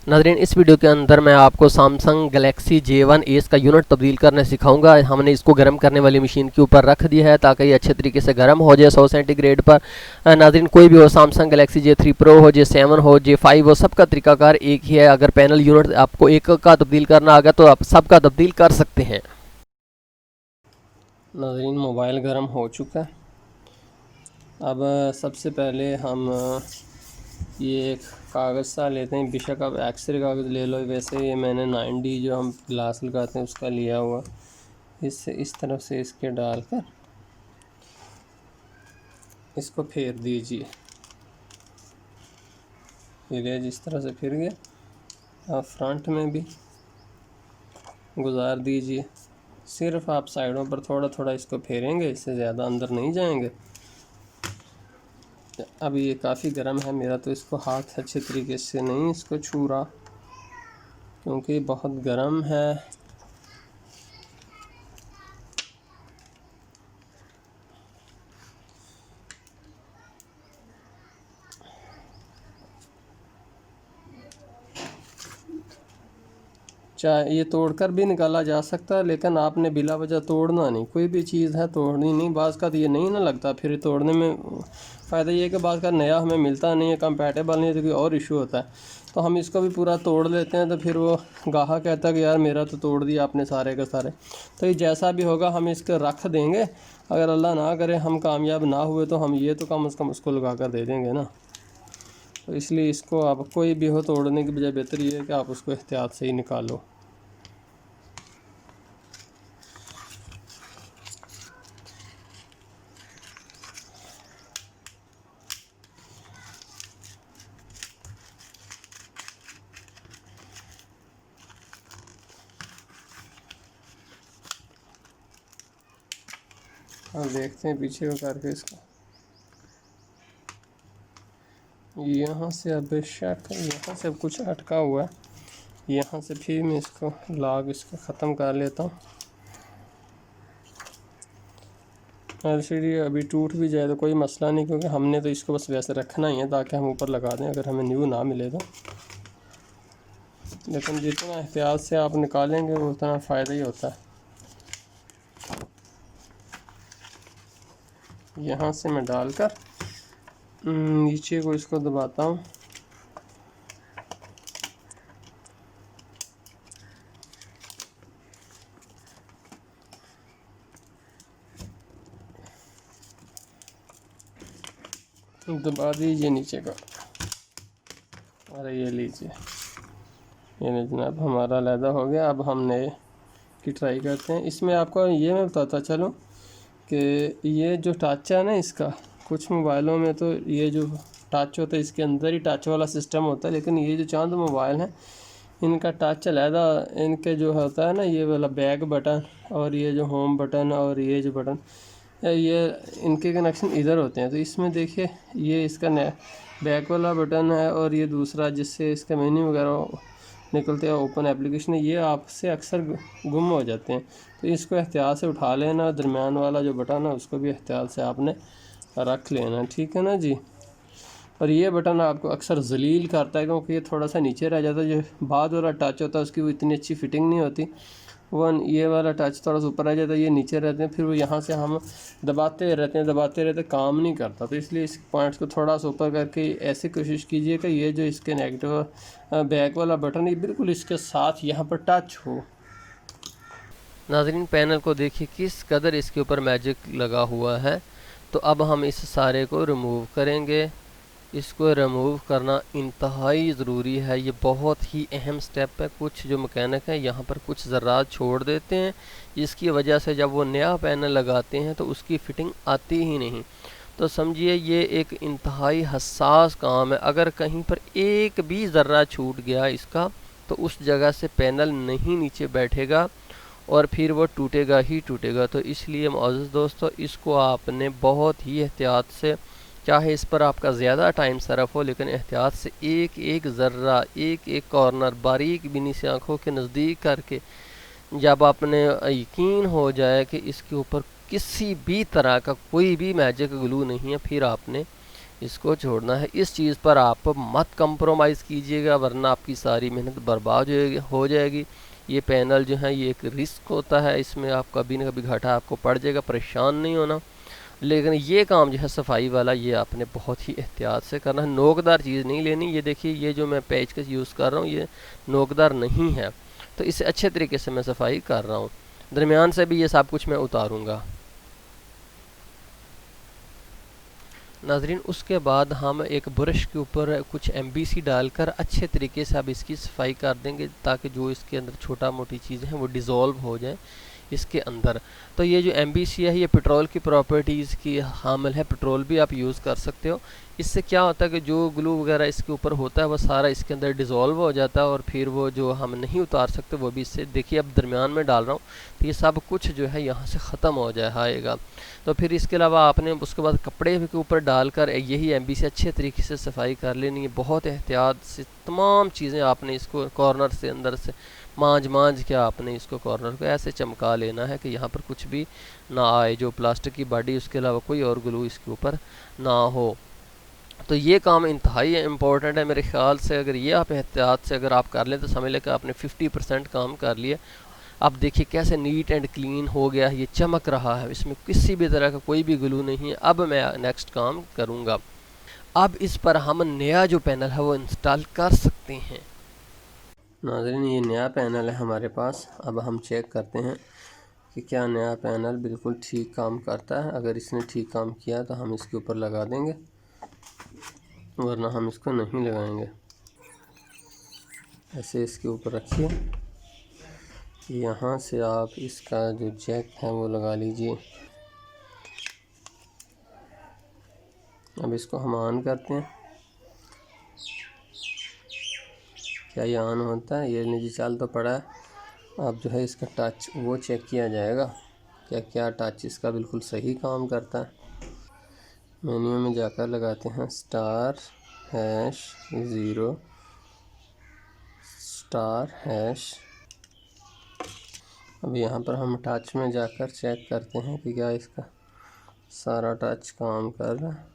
नाज़रीन, इस वीडियो के अंदर मैं आपको सैमसंग गैलेक्सी J1 एस का यूनिट तब्दील करना सिखाऊंगा। हमने इसको गर्म करने वाली मशीन के ऊपर रख दिया है ताकि ये अच्छे तरीके से गर्म हो जाए 100 सेंटीग्रेड पर। नाज़रीन, कोई भी हो, सैमसंग गैलेक्सी J3 प्रो हो, J7 हो, J5 हो, सबका तरीकाकार एक ही है। अगर पैनल यूनिट आपको एक का तब्दील करना आ गया तो आप सबका तब्दील कर सकते हैं। नाज़रीन, मोबाइल गर्म हो चुका है। अब सबसे पहले हम ये एक कागज़ सा लेते हैं, बेशक आप एक्सरे कागज़ ले लो, वैसे ये मैंने 9D जो हम ग्लास लगाते हैं उसका लिया हुआ। इससे इस तरफ से इसके डालकर इसको फेर दीजिए। फिर जिस तरह से फिर गया, आप फ्रंट में भी गुजार दीजिए। सिर्फ आप साइडों पर थोड़ा थोड़ा इसको फेरेंगे, इससे ज़्यादा अंदर नहीं जाएंगे। अभी ये काफ़ी गर्म है, मेरा तो इसको हाथ अच्छे तरीके से नहीं इसको छू रहा क्योंकि बहुत गर्म है। चाहे ये तोड़कर भी निकाला जा सकता है, लेकिन आपने बिला वजह तोड़ना नहीं। कोई भी चीज़ है तोड़नी नहीं। बाज़ का तो ये नहीं ना लगता, फिर तोड़ने में फ़ायदा ये है कि बाज़ का नया हमें मिलता नहीं है, कंपैटिबल नहीं है, तो कोई और इशू होता है। तो हम इसको भी पूरा तोड़ लेते हैं, तो फिर वो गाहक कहता है कि यार मेरा तो तोड़ दिया आपने सारे के सारे। तो ये जैसा भी होगा हम इसको रख देंगे। अगर अल्लाह ना करे हम कामयाब ना हुए तो हम ये तो कम से कम उसको लगा कर दे देंगे ना। तो इसलिए इसको आप कोई भी हो तोड़ने की बजाय बेहतर ये है कि आप उसको एहतियात से ही निकालो। अब देखते हैं पीछे को करके इसको यहाँ से। अब बेशक यहाँ से कुछ अटका हुआ है, यहाँ से फिर मैं इसको लॉग इसको ख़त्म कर लेता हूँ। एलसीडी अभी टूट भी जाए तो कोई मसला नहीं, क्योंकि हमने तो इसको बस वैसे रखना ही है ताकि हम ऊपर लगा दें अगर हमें न्यू ना मिले तो। लेकिन जितना एहतियात से आप निकालेंगे उतना फ़ायदा ही होता है। यहाँ से मैं डालकर नीचे को इसको दबाता हूँ। दबा दीजिए नीचे का। अरे ये लीजिए, ये जनाब हमारा अलहदा हो गया। अब हम नए की ट्राई करते हैं। इसमें आपको ये मैं बताता चलूँ कि ये जो टच है ना इसका, कुछ मोबाइलों में तो ये जो टच होता है इसके अंदर ही टच वाला सिस्टम होता है, लेकिन ये जो चंद मोबाइल हैं इनका टच अलहदा, इनके जो होता है ना ये वाला बैक बटन और ये जो होम बटन और ये जो बटन, ये इनके कनेक्शन इधर होते हैं। तो इसमें देखिए ये इसका बैक वाला बटन है और ये दूसरा जिससे इसका मेन्यू वगैरह निकलते हैं, ओपन एप्लीकेशन है, ये आपसे अक्सर गुम हो जाते हैं। तो इसको एहतियात से उठा लेना। दरमियान वाला जो बटन है उसको भी एहतियात से आपने रख लेना, ठीक है ना जी। और ये बटन आपको अक्सर जलील करता है क्योंकि ये थोड़ा सा नीचे रह जाता है। जो बाद वाला टच होता है उसकी वो इतनी अच्छी फिटिंग नहीं होती, वो ये वाला टच थोड़ा सा ऊपर रह जाता है, ये नीचे रहते हैं। फिर वो यहाँ से हम दबाते रहते काम नहीं करता। तो इसलिए इस पॉइंट्स को थोड़ा सा ऊपर करके ऐसे कोशिश कीजिए कि ये जो इसके नेगेटिव बैक वाला बटन ये बिल्कुल इसके साथ यहाँ पर टच हो। नाज़रीन, पैनल को देखिए किस कदर इसके ऊपर मैजिक लगा हुआ है। तो अब हम इस सारे को रिमूव करेंगे। इसको रिमूव करना इंतहाई ज़रूरी है, ये बहुत ही अहम स्टेप है। कुछ जो मैकेनिक हैं यहाँ पर कुछ ज़र्रात छोड़ देते हैं, जिसकी वजह से जब वो नया पैनल लगाते हैं तो उसकी फ़िटिंग आती ही नहीं। तो समझिए ये एक इंतहाई हसास काम है। अगर कहीं पर एक भी ज़र्रा छूट गया इसका तो उस जगह से पैनल नहीं नीचे बैठेगा और फिर वो टूटेगा ही टूटेगा। तो इसलिए मुअज़्ज़िज़ दोस्तों, इसको आपने बहुत ही एहतियात से, चाहे इस पर आपका ज़्यादा टाइम सरफ हो, लेकिन एहतियात से एक एक ज़र्रा, एक एक कॉर्नर बारीक बिनी से आँखों के नज़दीक करके जब आपने यकीन हो जाए कि इसके ऊपर किसी भी तरह का कोई भी मैजिक ग्लू नहीं है, फिर आपने इसको छोड़ना है। इस चीज़ पर आप मत कंप्रोमाइज़ कीजिएगा, वरना आपकी सारी मेहनत बर्बाद हो जाएगी। ये पैनल जो है ये एक रिस्क होता है, इसमें आप कभी ना कभी घाटा आपको पड़ जाएगा, परेशान नहीं होना। लेकिन ये काम जो है सफाई वाला, ये आपने बहुत ही एहतियात से करना है। नोकदार चीज़ नहीं लेनी। ये देखिए, ये जो मैं पेचकस यूज़ कर रहा हूँ ये नोकदार नहीं है, तो इसे अच्छे तरीके से मैं सफाई कर रहा हूँ। दरमियान से भी ये सब कुछ मैं उतारूँगा नाजरीन। उसके बाद हम एक ब्रश के ऊपर कुछ MBC डालकर अच्छे तरीके से अब इसकी सफाई कर देंगे, ताकि जो इसके अंदर छोटा मोटी चीज़ें हैं वो डिज़ोल्व हो जाए इसके अंदर। तो ये जो MBC है ये पेट्रोल की प्रॉपर्टीज़ की हामिल है, पेट्रोल भी आप यूज़ कर सकते हो। इससे क्या होता है कि जो ग्लू वगैरह इसके ऊपर होता है वो सारा इसके अंदर डिज़ोल्व हो जाता है, और फिर वो जो हम नहीं उतार सकते वो भी इससे, देखिए अब दरमियान में डाल रहा हूँ तो ये सब कुछ जो है यहाँ से ख़त्म हो जाएगा। तो फिर इसके अलावा आपने उसके बाद कपड़े के ऊपर डालकर यही MBC अच्छे तरीके से सफाई कर लेनी है। बहुत एहतियात से तमाम चीज़ें आपने इसको कॉर्नर से अंदर से मांझ के आपने इसको कॉर्नर को ऐसे चमका लेना है कि यहाँ पर कुछ भी ना आए, जो प्लास्टिक की बॉडी उसके अलावा कोई और ग्लू इसके ऊपर ना हो। तो ये काम इंतहाई इम्पोर्टेंट है मेरे ख्याल से। अगर ये आप एहतियात से अगर आप कर लें तो समझ लें कि आपने 50% काम कर लिया। अब देखिए कैसे नीट एंड क्लीन हो गया, ये चमक रहा है, इसमें किसी भी तरह का कोई भी ग्लू नहीं है। अब मैं नेक्स्ट काम करूँगा। अब इस पर हम नया जो पैनल है वो इंस्टॉल कर सकते हैं। नाज़रीन, ये नया पैनल है हमारे पास। अब हम चेक करते हैं कि क्या नया पैनल बिल्कुल ठीक काम करता है। अगर इसने ठीक काम किया तो हम इसके ऊपर लगा देंगे, वरना हम इसको नहीं लगाएंगे। ऐसे इसके ऊपर रखिए, यहाँ से आप इसका जो जैक है वो लगा लीजिए। अब इसको हम ऑन करते हैं। क्या ये ऑन होता है? ये नीचे चल तो पड़ा है। अब जो है इसका टच वो चेक किया जाएगा, क्या टच इसका बिल्कुल सही काम करता है। मेन्यू में जाकर लगाते हैं *#0 *#। अब यहाँ पर हम टच में जाकर चेक करते हैं कि क्या इसका सारा टच काम कर रहा है।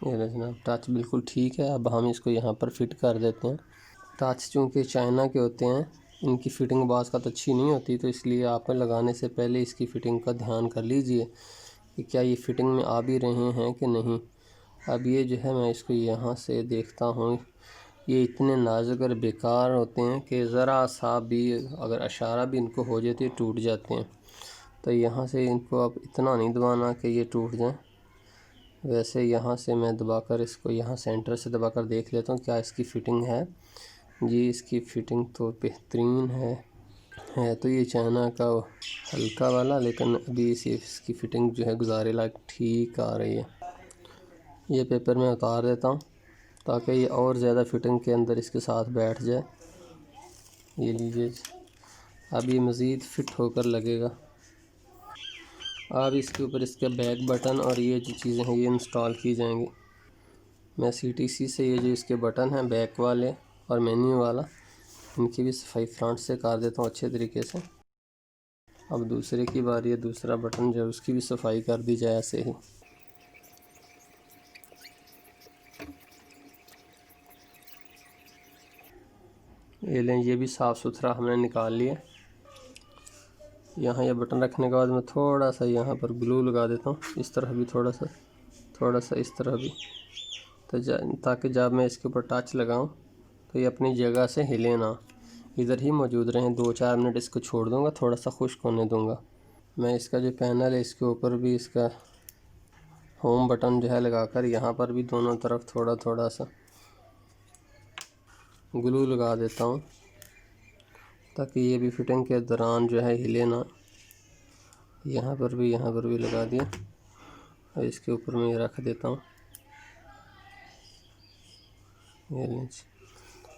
ये जनाब टच बिल्कुल ठीक है। अब हम इसको यहाँ पर फिट कर देते हैं। टच चूँकि चाइना के होते हैं, इनकी फ़िटिंग बाज़ का तो अच्छी नहीं होती, तो इसलिए आप लगाने से पहले इसकी फ़िटिंग का ध्यान कर लीजिए कि क्या ये फ़िटिंग में आ भी रहे हैं कि नहीं। अब ये जो है मैं इसको यहाँ से देखता हूँ, ये इतने नाजुक और बेकार होते हैं कि ज़रा सा भी अगर इशारा भी इनको हो जाती है टूट जाते हैं। तो यहाँ से इनको अब इतना नहीं दबाना कि ये टूट जाए। वैसे यहाँ से मैं दबाकर इसको यहाँ सेंटर से दबाकर देख लेता हूँ क्या इसकी फ़िटिंग है। जी, इसकी फ़िटिंग तो बेहतरीन है तो ये चाइना का हल्का वाला, लेकिन अभी इसकी फ़िटिंग जो है गुजारे लायक ठीक आ रही है। ये पेपर मैं उतार देता हूँ ताकि ये और ज़्यादा फ़िटिंग के अंदर इसके साथ बैठ जाए। ये लीजिए, अब ये मज़ीद फ़िट होकर लगेगा। अब इसके ऊपर इसका बैक बटन और ये जो चीज़ें हैं ये इंस्टॉल की जाएंगी। मैं CTC से ये जो इसके बटन हैं बैक वाले और मेन्यू वाला, इनकी भी सफाई फ्रंट से कर देता हूँ अच्छे तरीके से। अब दूसरे की बारी है, दूसरा बटन जो है उसकी भी सफाई कर दी जाए ऐसे ही। ये लें, ये भी साफ़ सुथरा हमने निकाल लिया। यहाँ ये बटन रखने के बाद मैं थोड़ा सा यहाँ पर ग्लू लगा देता हूँ, इस तरह भी थोड़ा सा इस तरह भी, तो ताकि जब मैं इसके ऊपर टच लगाऊँ तो ये अपनी जगह से हिले ना, इधर ही मौजूद रहें। 2-4 मिनट इसको छोड़ दूँगा, थोड़ा सा खुश्क होने दूँगा। मैं इसका जो पैनल है इसके ऊपर भी इसका होम बटन जो है लगाकर यहाँ पर भी दोनों तरफ थोड़ा सा ग्लू लगा देता हूँ, ताकि ये भी फिटिंग के दौरान जो है हिले ना। यहाँ पर भी लगा दिया और इसके ऊपर मैं ये रख देता हूँ। ये लीजिए,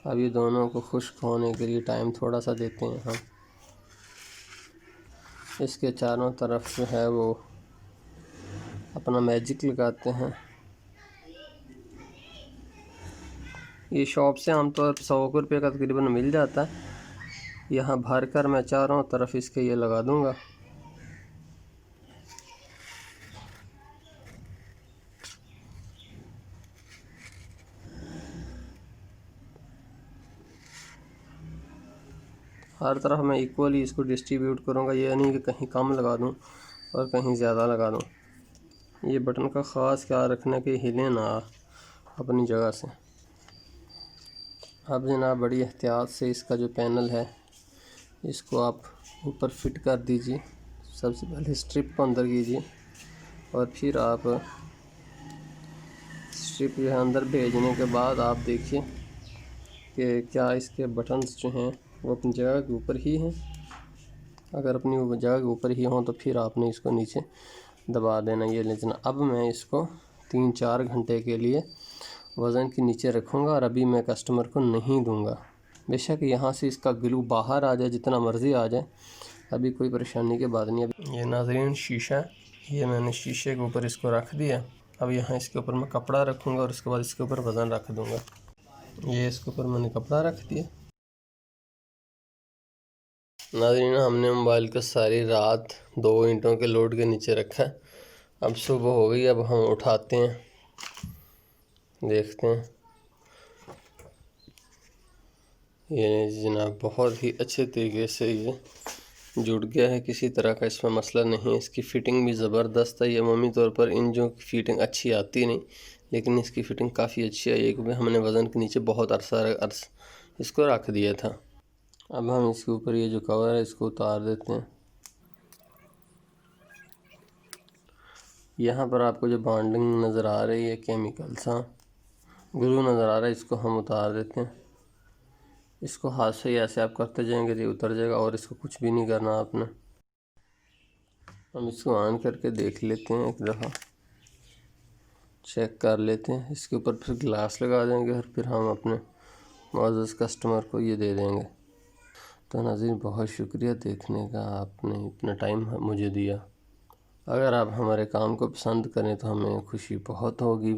अब ये दोनों को खुश्क होने के लिए टाइम थोड़ा सा देते हैं हम। इसके चारों तरफ जो है वो अपना मैजिक लगाते हैं। ये शॉप से आमतौर पर 100 रुपये का तकरीबन मिल जाता है। यहाँ भर कर मैं चारों तरफ इसके ये लगा दूँगा। हर तरफ मैं इक्वली इसको डिस्ट्रीब्यूट करूँगा, ये नहीं कि कहीं कम लगा दूँ और कहीं ज़्यादा लगा दूँ। ये बटन का ख़ास ख्याल रखना कि हिले ना अपनी जगह से। अब जनाब बड़ी एहतियात से इसका जो पैनल है इसको आप ऊपर फिट कर दीजिए। सबसे पहले स्ट्रिप को अंदर कीजिए और फिर आप स्ट्रिप जो है अंदर भेजने के बाद आप देखिए कि क्या इसके बटन्स जो हैं वो अपनी जगह के ऊपर ही हैं। अगर अपनी जगह के ऊपर ही हों तो फिर आपने इसको नीचे दबा देना। ये लेकिन अब मैं इसको 3-4 घंटे के लिए वज़न के नीचे रखूँगा और अभी मैं कस्टमर को नहीं दूँगा। बेशक यहाँ से इसका ग्लू बाहर आ जाए, जितना मर्ज़ी आ जाए, अभी कोई परेशानी की बात नहीं है। ये नाज़रीन शीशा, ये मैंने शीशे के ऊपर इसको रख दिया। अब यहाँ इसके ऊपर मैं कपड़ा रखूँगा और उसके बाद इसके ऊपर वज़न रख दूँगा। ये इसके ऊपर मैंने कपड़ा रख दिया। नाज़रीन हमने मोबाइल को सारी रात 2 ईंटों के लोड के नीचे रखा है। अब सुबह हो गई, अब हम उठाते हैं, देखते हैं। ये जनाब बहुत ही अच्छे तरीके से ये जुड़ गया है, किसी तरह का इसमें मसला नहीं है। इसकी फ़िटिंग भी ज़बरदस्त है। ये अमूमी तौर पर इन जो फ़िटिंग अच्छी आती नहीं, लेकिन इसकी फ़िटिंग काफ़ी अच्छी है। क्योंकि हमने वज़न के नीचे बहुत अरसा इसको रख दिया था। अब हम इसके ऊपर ये जो कवर है इसको उतार देते हैं। यहाँ पर आपको जो बॉन्डिंग नज़र आ रही है, केमिकल सा ग्लू नज़र आ रहा है, इसको हम उतार देते हैं। इसको हाथ से ही ऐसे आप करते जाएंगे तो ये उतर जाएगा और इसको कुछ भी नहीं करना आपने। हम इसको ऑन करके देख लेते हैं, एक दफ़ा चेक कर लेते हैं। इसके ऊपर फिर ग्लास लगा देंगे और फिर हम अपने मुअज़्ज़ज़ कस्टमर को ये दे देंगे। तो नाज़रीन बहुत शुक्रिया देखने का, आपने इतना टाइम मुझे दिया। अगर आप हमारे काम को पसंद करें तो हमें खुशी बहुत होगी।